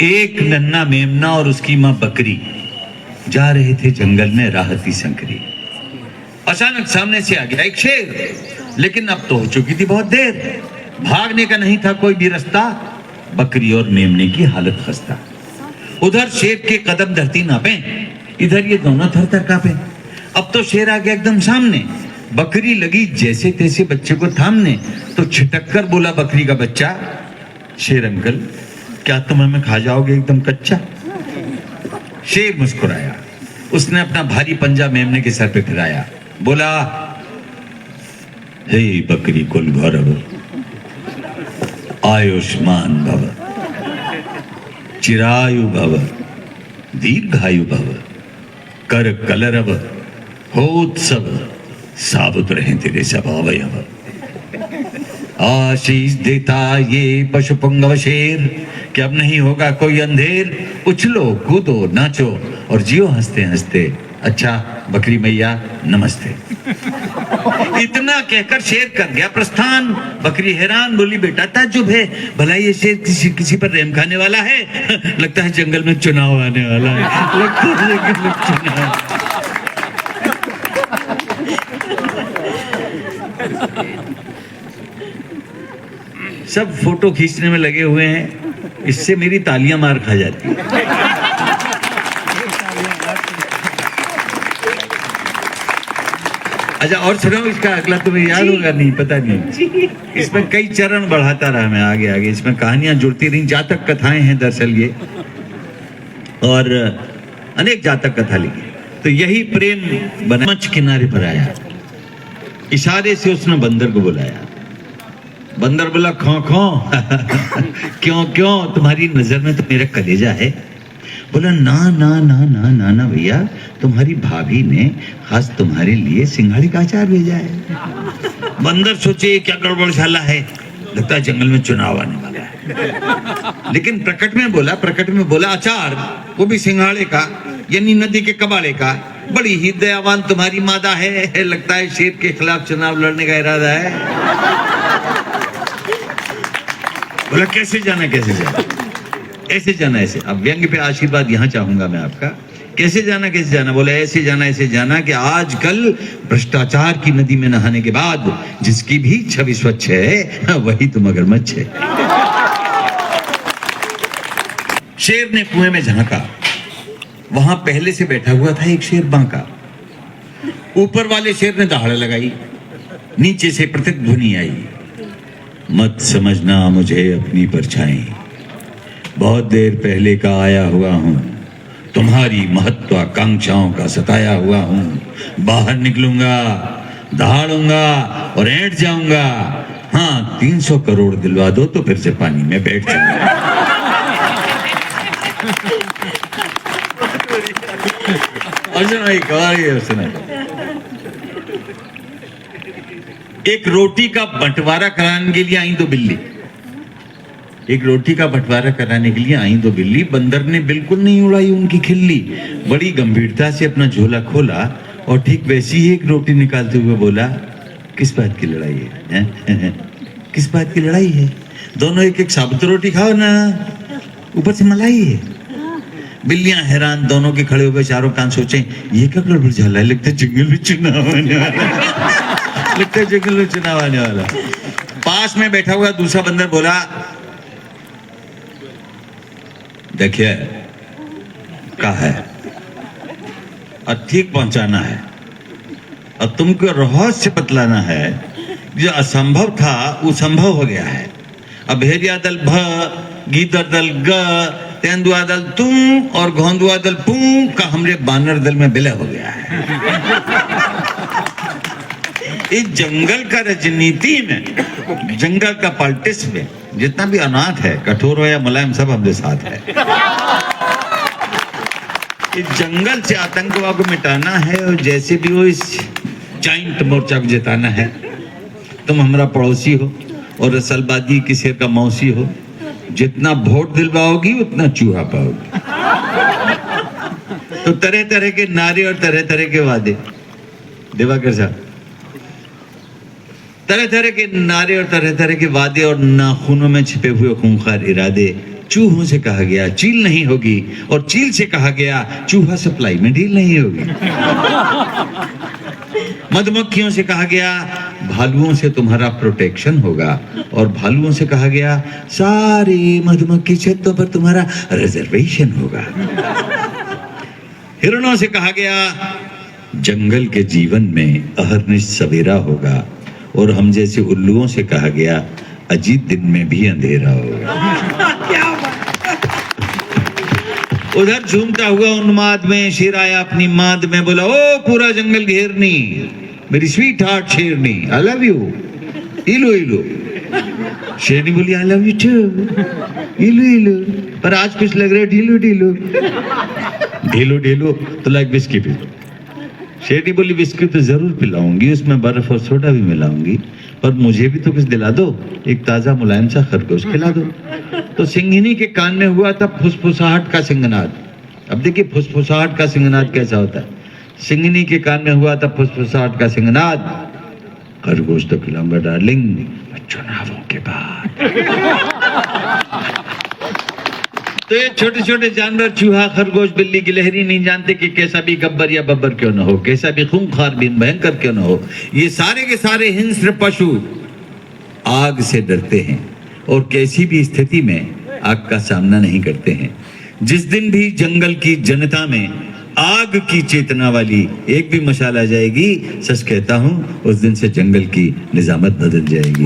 एक नन्हा मेमना और उसकी मां बकरी जा रहे थे जंगल में राहती संकरी। अचानक सामने से आ गया एक शेर, लेकिन अब तो हो चुकी थी बहुत देर। भागने का नहीं था कोई भी रास्ता, बकरी और मेमने की हालत खस्ता। उधर शेर के कदम धरती नापे, इधर ये दोनों थर थर कांपे। अब तो शेर आ गया एकदम सामने, बकरी लगी जैसे तैसे बच्चे को थामने। तो छिटक कर बोला बकरी का बच्चा, शेर अंकल क्या तुम हमें खा जाओगे एकदम कच्चा? शेर मुस्कुराया, उसने अपना भारी पंजा मेमने के सर पे फिराया, बोला हे बकरी कुल गौरव, आयुष्मान भव, चिरायु भव, दीर्घायु भव, कर कलरव, होत्सव, साबुत रहे तेरे सब अवयव। आशीष देता ये पशु पुंगव शेर कि अब नहीं होगा कोई अंधेर। उछलो कूदो नाचो और जियो हंसते हंसते, अच्छा बकरी मैया नमस्ते। इतना कहकर शेर कर गया प्रस्थान। बकरी हैरान, बोली बेटा ताज्जुब है, भला ये शेर किसी पर रहम खाने वाला है? लगता है जंगल में चुनाव आने वाला है, लगता है जंगल में चुनाव। सब फोटो खींचने में लगे हुए हैं, इससे मेरी तालियां मार खा जाती है। अच्छा और सुनाओ, इसका अगला तुम्हें याद होगा? नहीं, पता नहीं। इसमें कई चरण बढ़ाता रहा मैं आगे आगे, इसमें कहानियां जुड़ती रही, जातक कथाएं हैं दरअसल ये, और अनेक जातक कथा लिखी। तो यही प्रेम बना। मंच किनारे पर आया, इशारे से उसने बंदर को बुलाया। बंदर बोला खो खो क्यों क्यों, तुम्हारी नजर में तो मेरा कलेजा है। बोला ना ना ना ना ना ना भैया, तुम्हारी भाभी ने खास तुम्हारे लिए सिंघाड़ी का अचार भेजा है। बंदर सोचे क्या गड़बड़ झाला है, लगता है जंगल में चुनाव आने वाला है। लेकिन प्रकट में बोला अचार, वो भी सिंघाड़े का, यानी नदी के कबाड़े का। बड़ी ही दयावान तुम्हारी मादा है, लगता है शेर के खिलाफ चुनाव लड़ने का इरादा है। बोला कैसे जाना ऐसे जाना ऐसे। अब व्यंग्य पे आशीर्वाद यहां चाहूंगा मैं आपका। कैसे जाना? बोला ऐसे जाना कि आजकल भ्रष्टाचार की नदी में नहाने के बाद जिसकी भी छवि स्वच्छ है वही तो मगरमच्छ है। शेर ने कुएं में झांका, वहां पहले से बैठा हुआ था एक शेर बांका। ऊपर वाले शेर ने दहाड़ लगाई, नीचे से प्रतिध्वनि आई, मत समझना मुझे अपनी परछाई, बहुत देर पहले का आया हुआ हूं, तुम्हारी महत्वाकांक्षाओं का सताया हुआ हूं। बाहर निकलूंगा, दहाड़ूंगा और ऐंठ जाऊंगा। हाँ 300 करोड़ दिलवा दो तो फिर से पानी में बैठ जाऊंगा। और सुना एक और ये सुना, एक रोटी का बंटवारा कराने के लिए आई दो बिल्ली। एक रोटी का बंटवारा कराने के लिए आई दो बिल्ली। बंदर ने बिल्कुल नहीं उड़ाई उनकी खिल्ली, बड़ी गंभीरता से अपना झोला खोला और ठीक वैसी ही एक रोटी निकालते हुए बोला, किस बात की लड़ाई है? किस बात की लड़ाई है? दोनों एक एक साबुत रोटी खाओ ना, ऊपर से मलाई है। बिल्लियां हैरान, दोनों के खड़े हुए चारों कान सोचे ये क्या गड़बड़ झाला है, लगता है जंगल में चुनाव आने वाला, लगता है जंगल में चुनाव आने वाला। पास में बैठा हुआ दूसरा बंदर बोला, देखिए क्या है, और ठीक पहुंचाना है, और तुमको रहस्य बतलाना है। जो असंभव था वो संभव हो गया है। अब भेड़िया दल भ, गीदड़ दल ग, तेंदुआ दल तुम और घोंदुआ दल पू का हमरे बानर दल में विलय हो गया है। इस जंगल का राजनीति में, जंगल का पॉलिटिक्स में जितना भी अनाथ है, कठोर हो या मुलायम, सब हमरे साथ है। इस जंगल से आतंकवाद को मिटाना है और जैसे भी हो इस जाइंट मोर्चा को जिताना है। तुम हमारा पड़ोसी हो और रसलबाजी की शेर का मौसी हो, जितना वोट दिलवाओगी उतना चूहा पाओगी। तो तरह तरह के नारे और तरह तरह के वादे। दिवाकर साहब तरह तरह के नारे और तरह तरह के वादे और नाखूनों में छिपे हुए खूंखार इरादे। चूहों से कहा गया चील नहीं होगी, और चील से कहा गया चूहा सप्लाई में डील नहीं होगी। मधुमक्खियों से कहा गया भालुओं से तुम्हारा प्रोटेक्शन होगा, और भालुओं से कहा गया सारी मधुमक्खी क्षेत्रों पर तुम्हारा रिजर्वेशन होगा। हिरणों से कहा गया जंगल के जीवन में अहर्निश सवेरा होगा, और हम जैसे उल्लुओं से कहा गया अजीत दिन में भी अंधेरा होगा। उधर झूमता हुआ उन्माद में शेर आया अपनी माद में, बोला ओ पूरा जंगल घेरनी मेरी स्वीट हार्ट शेरनी, आई लव यू, इलो इलो। शेरनी बोली आई लव यू टू, इलो इलो, पर आज कुछ लग रहा है ढीलो ढीलो। ढीलो ढीलो तो लाइक बिस्की पी लो। शेरनी बोली बिस्किट तो जरूर पिलाऊंगी, उसमें बर्फ और सोडा भी मिलाऊंगी, पर मुझे भी तो कुछ दिला दो, एक ताजा मुलायम सा खरगोश खिला दो। तो सिंघनी के कान में हुआ था फुसफुसाहट का सिंगनाद। अब देखिए फुसफुसाहट का सिंगनाद कैसा होता है। सिंघनी के कान में हुआ था फुसफुसाहट का सिंगनाद, खरगोश तो खिलाऊंगा डार्लिंग चुनावों के बाद। तो ये छोटे छोटे जानवर चूहा खरगोश बिल्ली गिलहरी नहीं जानते कि कैसा भी गब्बर या बब्बर क्यों ना हो, कैसा भी खूंखार भी भयंकर क्यों ना हो, ये सारे के सारे हिंस्र पशु आग से डरते हैं और कैसी भी स्थिति में आग का सामना नहीं करते हैं। जिस दिन भी जंगल की जनता में आग की चेतना वाली एक भी मशाल आ जाएगी, सच कहता हूं उस दिन से जंगल की निजामत बदल जाएगी।